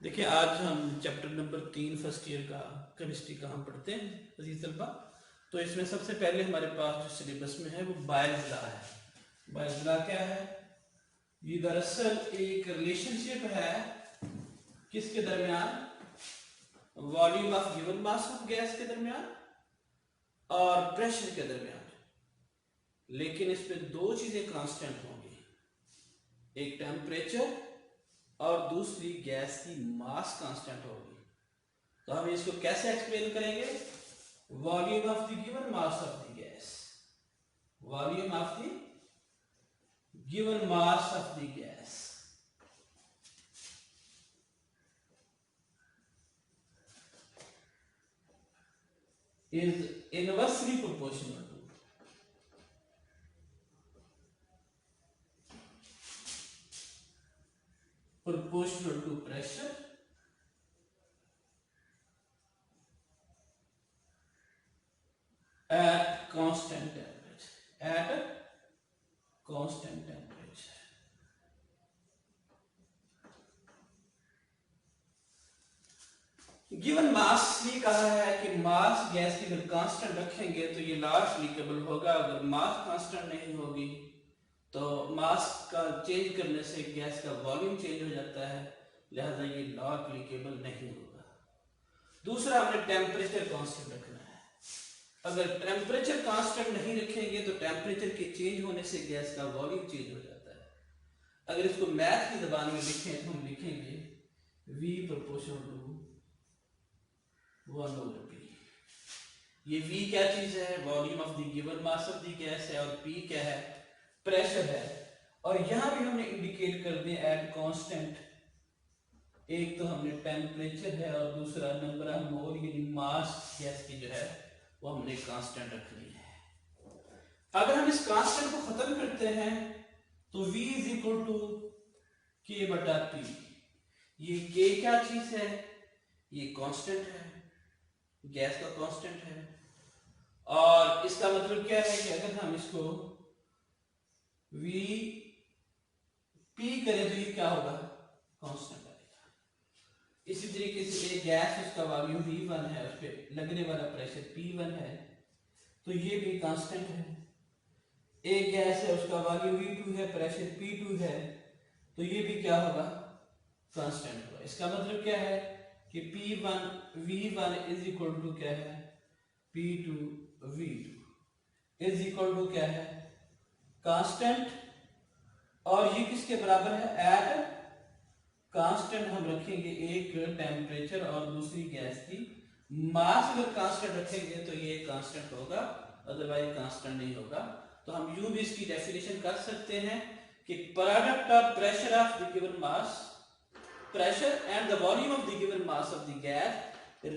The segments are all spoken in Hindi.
देखिए, आज हम चैप्टर नंबर 3 फर्स्ट ईयर का केमिस्ट्री का हम पढ़ते हैं अजीज तलबा। तो इसमें सबसे पहले हमारे पास जो सिलेबस में है वो बायस लॉ है। बायस लॉ क्या है? ये दरअसल एक रिलेशनशिप है किसके दरमियान? Volume of given mass of gas के दरमियान और प्रेशर के दरमियान। लेकिन इसमें दो चीजें कांस्टेंट होंगी, एक टेम्परेचर और दूसरी गैस की मास कांस्टेंट होगी। तो हम इसको कैसे एक्सप्लेन करेंगे? Volume of the given mass of the gas, volume of the given mass of the gas is inversely proportional to pressure at constant temperature, at constant temperature। Given mass ये कहा है कि मास गैस की अगर कांस्टेंट रखेंगे तो ये लॉ एप्लीकेबल होगा। अगर मास कांस्टेंट नहीं होगी तो मास का चेंज करने से गैस का वॉल्यूम चेंज हो जाता है, लिहाजा ये लॉ एप्लीकेबल नहीं होगा। दूसरा, हमने टेम्परेचर कांस्टेंट रखना है। अगर टेम्परेचर कांस्टेंट नहीं रखेंगे तो टेम्परेचर के चेंज होने से गैस का वॉल्यूम चेंज हो जाता है। अगर इसको मैथ की जबान में लिखें तो हम लिखेंगे V प्रोपोर्शनल टू 1/P। ये V क्या चीज है? Volume of the given mass of the gas है, और P क्या है? प्रेशर है। और यहां भी हमने इंडिकेट कर दिया एट कांस्टेंट। एक तो हमने टेम्परेचर है और दूसरा नंबर ऑफ मोल यानी मास गैस की जो है वो हमने कांस्टेंट रखनी है। अगर हम इस कांस्टेंट को खत्म करते हैं तो V is equal to K बटा P। ये K क्या चीज है? ये कांस्टेंट है, गैस का कांस्टेंट है। और इसका मतलब क्या है कि अगर हम इसको V P करें तो ये क्या होगा? कांस्टेंट आएगा। इसी तरीके से एक गैस, उसका वॉल्यूम V1 है, उस पर लगने वाला प्रेशर P1 है, तो ये भी कांस्टेंट है। एक गैस है, उसका वॉल्यूम V2 है, प्रेशर P2 है, तो ये भी क्या होगा? कांस्टेंट होगा। इसका मतलब क्या है कि P1 V1 is equal to क्या है? P2 V2 is equal to क्या है? कांस्टेंट। और ये किसके बराबर है? एट कांस्टेंट हम रखेंगे एक टेम्परेचर और दूसरी गैस की मास। अगर कांस्टेंट रखेंगे तो ये कांस्टेंट होगा, अदरवाइज कांस्टेंट नहीं होगा। तो हम यूं भी इसकी डेफिनेशन कर सकते हैं कि product of pressure of the given mass, pressure and the volume of the given mass of the gas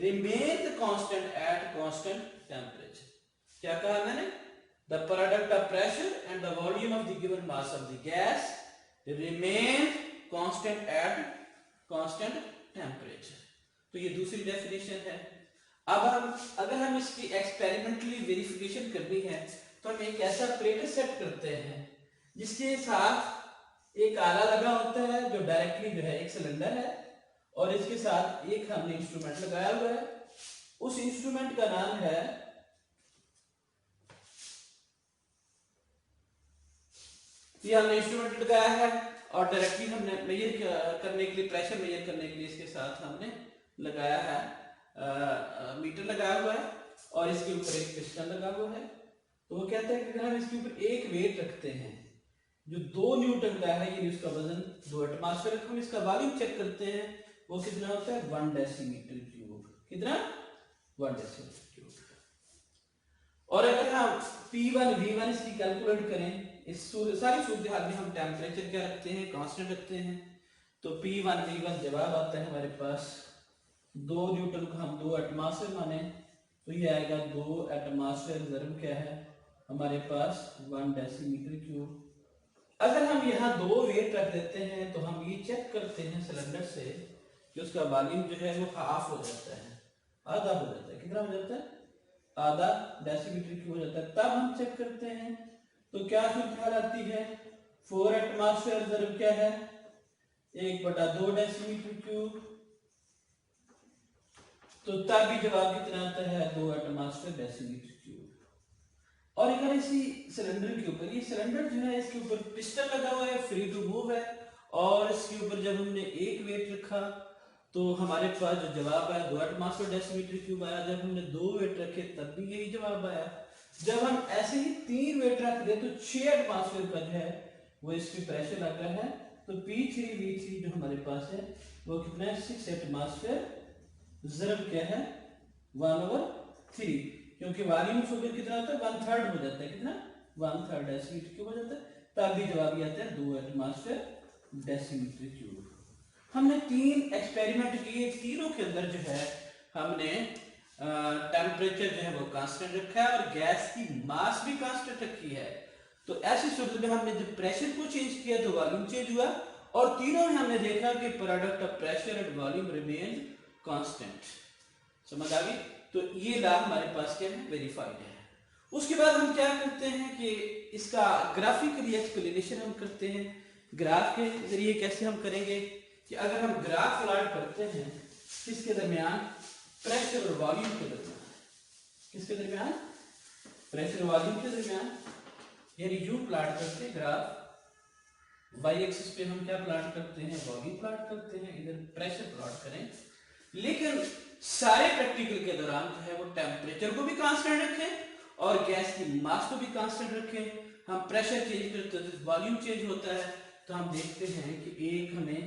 remain constant at constant temperature। क्या कहा मैंने? The product of pressure and the volume of the given mass of the gas remain constant at constant temperature। तो ये दूसरी डेफिनेशन है। अब अगर हम इसकी एक्सपेरिमेंटली वेरिफिकेशन करनी है तो हम एक ऐसा प्लेट सेट करते हैं जिसके साथ एक आला लगा होता है जो डायरेक्टली जो है एक सिलेंडर है, और इसके साथ एक हमने इंस्ट्रूमेंट लगाया हुआ है। उस इंस्ट्रूमेंट का नाम है ये हमने इंस्ट्रूमेंट लगाया है, और डायरेक्टली हमने मेजर करने के लिए, प्रेशर मेजर करने के लिए इसके साथ हमने लगाया है मीटर लगाया हुआ है, और इसके ऊपर एक पिस्टन लगा हुआ है। तो वो कहते हैं कि अगर हम इसके ऊपर एक वेट रखते हैं जो 2 न्यूटन का है, यानी उसका वजन 2 एटमॉस्फेयर, हम इसका वॉल्यूम चेक करते हैं, वो कितना होता है? 1 डेसीमीटर क्यूब। कितना? 1 डेसीमीटर क्यूब। और अगर हम P1 V1 इसकी कैलकुलेट करें, इस सारी सूरत हाल में हम टेम्परेचर क्या रखते हैं? कांस्टेंट रखते हैं। तो P1 V1 जवाब आता है हमारे पास 2 न्यूटन को हम 2 एटमॉस्फेयर माने, तो ये आएगा 2 एटमॉस्फेयर ज़रूर क्या है हमारे पास? 1 डेसीमीटर क्यूब। अगर हम यहाँ 2 वेट रख देते हैं तो हम ये चेक करते हैं सिलेंडर से कि उसका वॉल्यूम जो है वो हाफ हो जाता है, आधा हो जाता है। कितना हो जाता है? आधा डेसीमीटर क्यूब हो जाता है। तब हम चेक करते हैं तो क्या सूरत आती है? 4 एटमॉस्फेयर ज़रूर क्या है? 1/2 डेसीमीटर क्यूब तो तब भी जवाब कितना आता है 2 एटमॉस्फेयर डेसीमीटर क्यूब। और अगर इसी सिलेंडर के ऊपर, ये सिलेंडर जो है इसके ऊपर पिस्टन लगा हुआ है, फ्री टू मूव है, और इसके ऊपर जब हमने एक वेट रखा तो हमारे पास जो जवाब आया 2 एटमॉस्फेयर डेसीमीटर क्यूब आया। जब हमने 2 वेट रखे तब भी यही जवाब आया। जब हम ऐसे ही 3 वेट रख दे तो 6 एटमॉस्फेयर का जो है वो इस पे प्रेशर लग रहा है। तो P3V3 जो हमारे पास है वो कितना है 6 एटमॉस्फेयर, ज़रब क्या है 1/3, क्योंकि वॉल्यूम सुपर कितना होता है 1/3 हो जाता है, कितना 1/3 डेसीमीटर क्यूब हो जाता है। तब भी जवाब ये आता है 2 एटमॉस्फेयर डेसीमीटर क्यूब। हमने 3 एक्सपेरिमेंट किए, तीनों के अंदर जो है हमने टेम्परेचर जो है वो कांस्टेंट रखा है और गैस की मास भी कांस्टेंट रखी है। तो ऐसी सूरत में हमने जब प्रेशर को चेंज किया तो वॉल्यूम चेंज हुआ, और तीनों में हमने देखा कि product of pressure and volume remain constant. समझ आ गई? तो ये लॉ हमारे पास क्या है, वेरीफाइड है। उसके बाद हम क्या करते हैं कि इसका ग्राफिकली एक्सप्लेनेशन हम करते हैं। ग्राफ के जरिए कैसे हम करेंगे कि अगर हम ग्राफ प्लॉट करते हैं किसके दरमियान, प्रेशर और वॉल्यूम के दरमियान, किसके दरमियान, प्रेशर और वॉल्यूम के दरमियान, यानी यू प्लॉट करते हैं ग्राफ, वाई एक्सिस पे हम क्या प्लॉट करते हैं, वॉल्यूम प्लॉट करते हैं, इधर प्रेशर प्लॉट करें। लेकिन सारे प्रैक्टिकल के दौरान जो है वो टेम्परेचर को भी कांस्टेंट रखें और गैस की मास को भी कांस्टेंट रखें। हम प्रेशर चेंज करते हैं तो वॉल्यूम चेंज होता है। तो हम देखते हैं कि एक हमें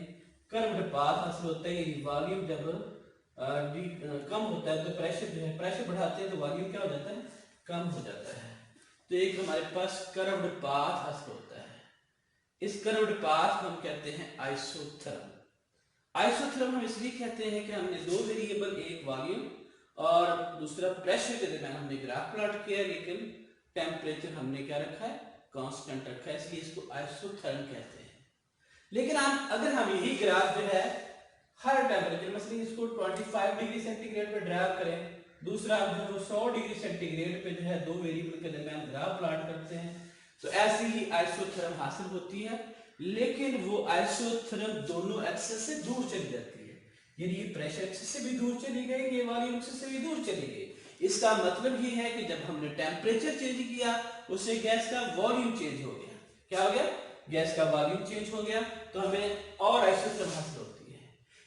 कर्व्ड पाथ हासिल होता है, यानी वॉल्यूम जब कम होता है तो प्रेशर जो है, प्रेशर बढ़ाते हैं तो वॉल्यूम क्या हो जाता है, कम हो जाता है। तो एक हमारे पास कर्व्ड पाथ हासिल होता है। इस कर्व्ड पाथ हम कहते हैं आइसोथर्म। आइसोथर्म हम इसलिए कहते हैं कि हमने 2 वेरिएबल, एक वॉल्यूम और दूसरा प्रेशर के दरमियान हमने ग्राफ प्लॉट किया, लेकिन टेम्परेचर हमने क्या रखा है, कांस्टेंट रखा है, इसलिए इसको आइसोथर्म कहते हैं। लेकिन अगर हम यही ग्राफ जो है हर टेम्परेचर, मसलन इसको 25 डिग्री सेंटीग्रेड पे ड्रा करें, दूसरा जो है वो 100 डिग्री सेंटीग्रेड पे जो है 2 वेरिएबल के दरमियान ग्राफ प्लॉट करते हैं, तो ऐसी ही आइसोथर्म हासिल होती है। लेकिन वो आइसोथर्म दोनों एक्सिस से दूर चली जाती है, यानी ये प्रेशर एक्सिस से भी दूर चली गई, ये वॉल्यूम एक्सिस से भी दूर चली गई। इसका मतलब ये है कि जब हमने टेम्परेचर चेंज किया उससे गैस का वॉल्यूम चेंज हो गया। क्या हो गया, गैस का वॉल्यूम चेंज हो गया, तो हमें और आइसोथर्म हासिल होती है।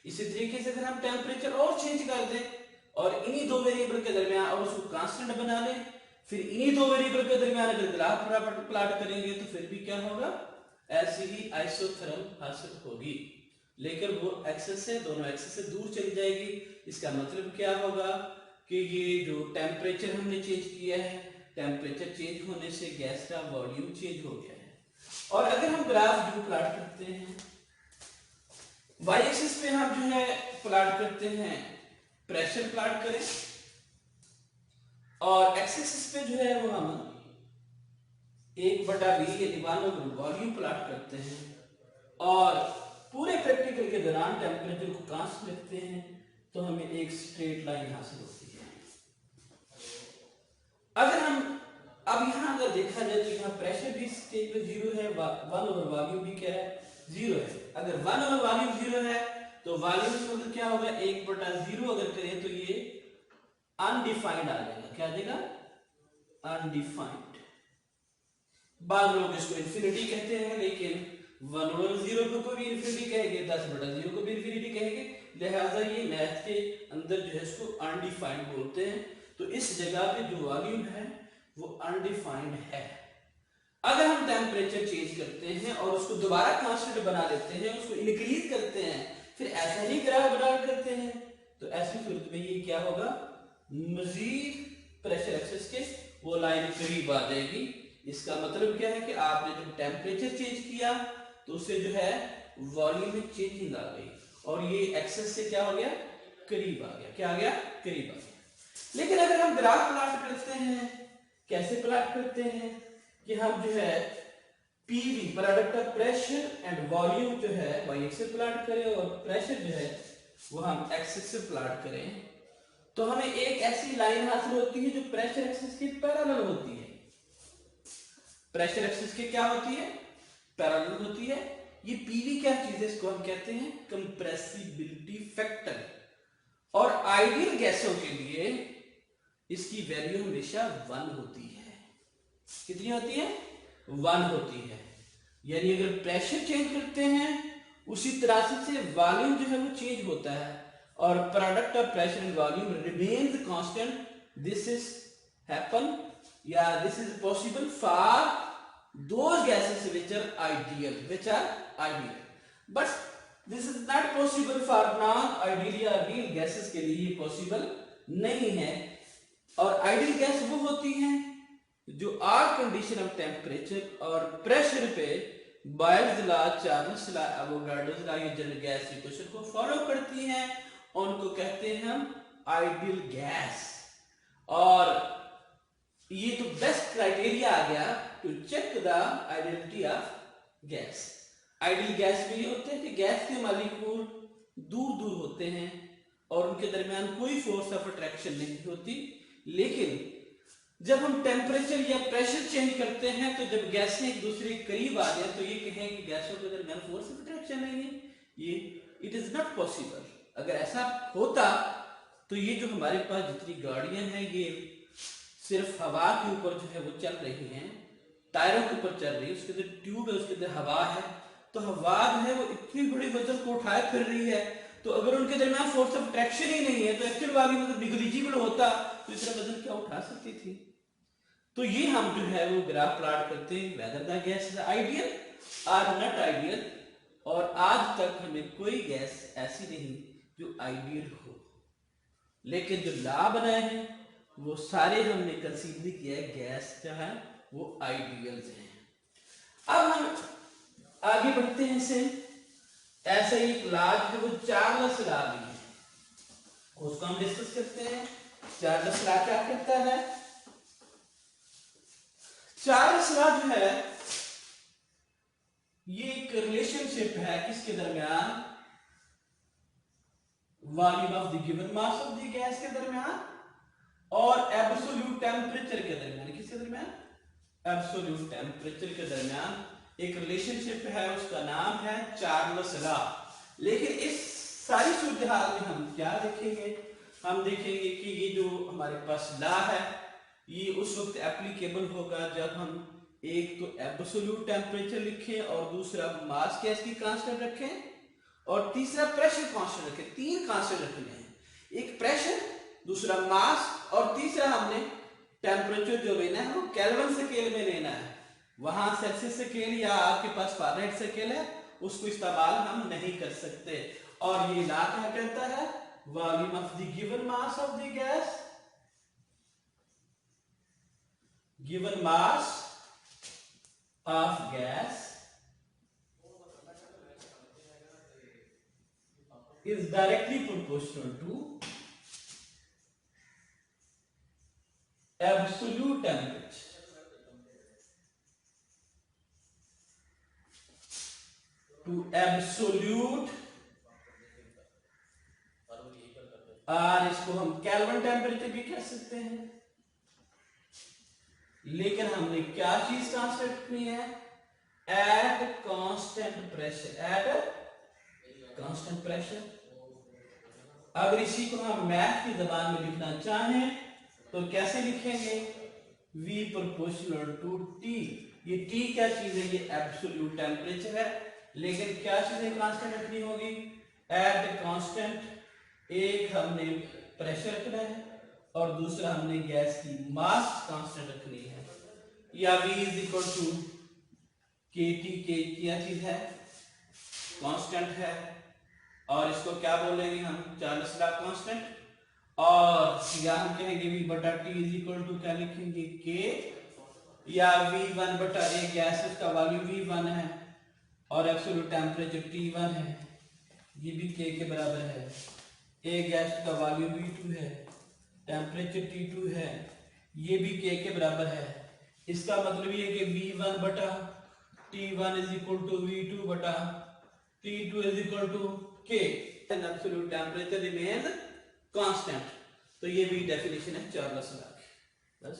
इसी तरीके से अगर हम टेम्परेचर और चेंज कर दें और इन्हीं 2 वेरिएबल के दरमियान और उसको कांस्टेंट बना लें, फिर इन्हीं 2 वेरिएबल के दरमियान अगर ग्राफ प्लॉट करेंगे तो फिर भी क्या होगा, ऐसी ही आइसोथर्म हासिल होगी, लेकिन वो एक्सिस से, दोनों एक्सिस से दूर चली जाएगी। इसका मतलब क्या होगा कि ये जो टेम्परेचर हमने चेंज किया है, टेम्परेचर चेंज होने से गैस का वॉल्यूम चेंज हो गया है। और अगर हम ग्राफ जो प्लॉट करते हैं, वाई एक्सिस पे हम जो है प्लॉट करते हैं प्रेशर प्लॉट करें, और एक्स एक्सिस पे जो है वो हम 1/V यानी 1 वॉल्यूम प्लॉट करते हैं, और पूरे प्रैक्टिकल के दौरान टेम्परेचर को कांस्टेंट रखते हैं, तो हमें एक स्ट्रेट लाइन हासिल होती है। अगर हम अब यहां अगर देखा जाए तो यहाँ प्रेशर भी स्टेट पे 0 है, 1/वॉल्यूम भी क्या है, 0 है। अगर 1/वॉल्यूम 0 है तो वॉल्यूम का मतलब क्या होगा, 1/0 अगर करें तो ये अनडिफाइंड आ जाएगा। क्या आ जाएगा, अनडिफाइंड। बाद लोग इसको इन्फिनिटी कहते हैं, लेकिन 1/0 को भी इन्फिनिटी कहेंगे, 10/0 को भी इन्फिनिटी कहेंगे, लिहाजा ये मैथ के अंदर जो है इसको अनडिफाइंड बोलते हैं। तो इस जगह पे जो वॉल्यूम है वो अनडिफाइंड है। अगर हम टेम्परेचर चेंज करते हैं और उसको दोबारा कांस्टेंट बना लेते हैं, उसको इंक्रीज करते हैं, फिर ऐसा ही ग्राफ बना करते हैं, तो ऐसी सूरत में ये क्या होगा, मजीद प्रेशर एक्सिस के वो लाइन करीब आ जाएगी। इसका मतलब क्या है कि आपने जब टेम्परेचर चेंज किया तो उससे जो है वॉल्यूम में चेंजिंग आ गई, और ये एक्सिस से क्या हो गया, करीब आ गया। क्या आ गया, करीब आ गया। लेकिन अगर हम ग्राफ प्लॉट करते हैं, कैसे प्लॉट करते हैं कि हम जो है PV product of pressure and volume जो है वाई एक्सिस प्लॉट करें और प्रेशर जो है वो हम एक्स एक्सिस प्लॉट करें, तो हमें एक ऐसी लाइन हासिल होती है जो प्रेशर एक्सिस के पैरेलल होती है। प्रेशर एक्सिस के क्या होती है, पैरेलल होती है। ये पीवी क्या चीज है, इसको हम कहते हैं कंप्रेसिबिलिटी फैक्टर। और आइडियल गैसों के लिए इसकी वैल्यू हमेशा 1 होती है। कितनी होती है? 1 होती है। यानी अगर प्रेशर चेंज करते हैं उसी तरह से वॉल्यूम जो है वो चेंज होता है, और product of pressure and volume remains constant. This is happen या this is possible for those gases which are ideal, but this is not possible for non ideal या रियल गैसेस के लिए ये पॉसिबल नहीं है। और आइडियल गैस वो होती हैं जो आर कंडीशन ऑफ टेम्परेचर और प्रेशर पे Boyle's law, Charles law, Avogadro's law, ये जनरल गैस इक्वेशन को फॉलो करती हैं, उनको कहते हैं हम आइडियल गैस। और ये तो बेस्ट क्राइटेरिया आ गया to check the identity of gas. Ideal gas में ये होते हैं कि गैस के मॉलिक्यूल दूर दूर होते हैं और उनके दरमियान कोई फोर्स ऑफ अट्रैक्शन नहीं होती, लेकिन जब हम टेम्परेचर या प्रेशर चेंज करते हैं तो जब गैसें एक दूसरे के करीब आ जाए तो ये कहें कि गैसों के दरमियान फोर्स ऑफ अट्रैक्शन नहीं है, ये इट इज नॉट पॉसिबल। अगर ऐसा होता तो ये जो हमारे पास जितनी गाड़ियां हैं ये सिर्फ हवा के ऊपर जो है वो चल रही हैं, टायरों के ऊपर चल रही है, उसके अंदर ट्यूब है, उसके अंदर हवा है, तो हवा जो है वो इतनी बड़ी वजन को उठाए फिर रही है, तो अगर उनके दरमियान फोर्स ऑफ अट्रैक्शन ही नहीं है तो एक्चुअल वाली मतलब निग्लिजिबल होता तो इतना वजन क्या उठा सकती थी। तो ये हम जो है वो ग्राफ प्लॉट करते हैं whether the gas is ideal और नॉट आइडियल, और आज तक हमें कोई गैस ऐसी नहीं जो आइडियल हो, लेकिन जो लॉ बनाए हैं वो सारे हमने कंसीडर किया है गैस जो है वो आइडियल्स हैं। अब हम आगे बढ़ते हैं इसे, ऐसा ही एक लॉ है वो चार्ल्स लॉ भी है, उसको हम डिस्कस करते हैं। चार्ल्स लॉ क्या कहता है? चार्ल्स लॉ जो है ये एक रिलेशनशिप है किसके दरमियान? Volume of the given mass of the gas के दरमियान और एब्सोल्यूट टेम्परेचर के दरमियान। किसके दरमियान? एब्सोल्यूट टेम्परेचर के दरमियान एक रिलेशनशिप है, उसका नाम है चार्ल्स लॉ। लेकिन इस सारी सूरत हाल में हम क्या देखेंगे? हम देखेंगे कि ये जो हमारे पास लॉ है ये उस वक्त एप्लीकेबल होगा जब हम एक तो एब्सोल्यूट टेम्परेचर लिखें और दूसरा मास गैस की कांस्टेंट रखें और तीसरा प्रेशर कांस्टेंट रखें। तीन कांस्टेंट रखने हैं, एक प्रेशर, दूसरा मास और तीसरा हमने टेम्परेचर जो लेना है वो केल्विन स्केल में लेना है। वहां सेल्सियस स्केल या आपके पास फ़ारेनहाइट स्केल है उसको इस्तेमाल हम नहीं कर सकते। और ये लॉ क्या कहता है? Volume of the given mass of the gas, given mass of gas is directly proportional to absolute temperature. To absolute, और इसको हम केल्विन टेम्परेचर भी कह सकते हैं। लेकिन हमने क्या चीज कांस्टेंट रखनी है? At constant pressure, at constant pressure. अगर इसी को हम मैथ की जबान में लिखना चाहें तो कैसे लिखेंगे? V proportional to T। ये T क्या चीज है? ये एब्सोल्यूट टेम्परेचर है, लेकिन क्या चीजें कांस्टेंट रखनी होगी? एट कांस्टेंट, एक हमने प्रेशर रखना है और दूसरा हमने गैस की मास कांस्टेंट रखनी है, या V is equal to KT। के क्या चीज है? कांस्टेंट है, और इसको क्या बोलेंगे हम? Charles law constant. और या हम कहेंगे V बटा T इज इक्वल टू क्या लिखेंगे? K, या V1 बटा A गैस उसका वॉल्यूम V1 है और एब्सोल्यूट टेम्परेचर T1 है, ये भी K के बराबर है। A गैस का वॉल्यूम V2 है, टेम्परेचर T2 है, ये भी K के बराबर है। इसका मतलब ये कि V1 बटा T1 is equal to V2 बटा T2 is equal to K, and absolute temperature remains constant. तो ये भी डेफिनेशन है चार्ल्स लॉ की। बस